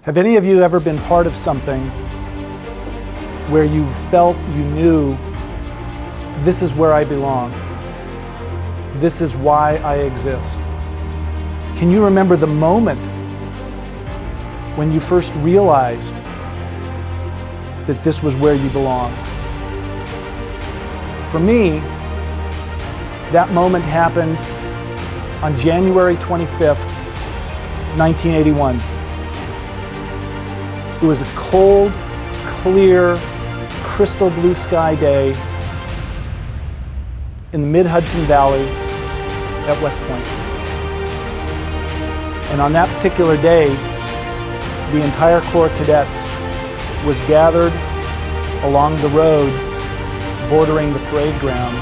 Have any of you ever been part of something where you felt you knew, this is where I belong, this is why I exist? Can you remember the moment when you first realized that this was where you belong? For me, that moment happened on January 25th, 1981. It was a cold, clear, crystal blue sky day in the mid-Hudson Valley at West Point. And on that particular day, the entire Corps of Cadets was gathered along the road bordering the parade ground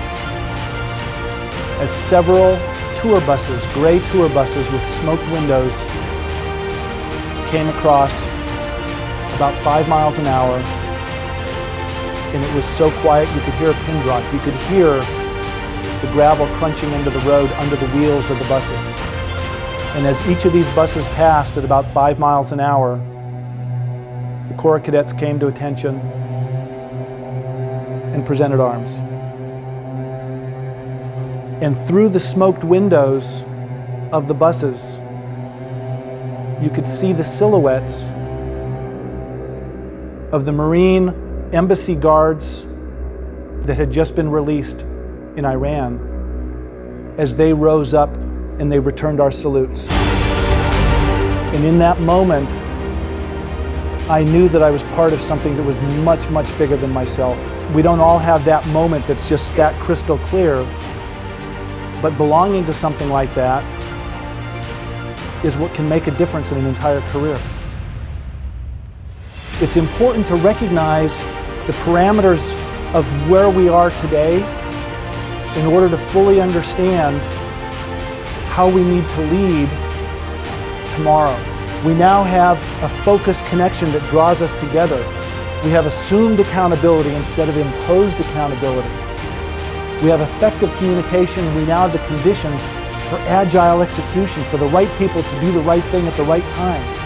as several tour buses, gray tour buses with smoked windows, came across about 5 miles an hour, and it was so quiet you could hear a pin drop. You could hear the gravel crunching into the road under the wheels of the buses. And as each of these buses passed at about 5 miles an hour, the Corps of Cadets came to attention and presented arms. And through the smoked windows of the buses, you could see the silhouettes of the Marine embassy guards that had just been released in Iran as they rose up and they returned our salutes. And in that moment, I knew that I was part of something that was much, much bigger than myself. We don't all have that moment that's just that crystal clear, but belonging to something like that is what can make a difference in an entire career. It's important to recognize the parameters of where we are today in order to fully understand how we need to lead tomorrow. We now have a focused connection that draws us together. We have assumed accountability instead of imposed accountability. We have effective communication, and we now have the conditions for agile execution, for the right people to do the right thing at the right time.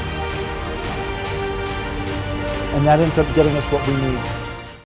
And that ends up getting us what we need.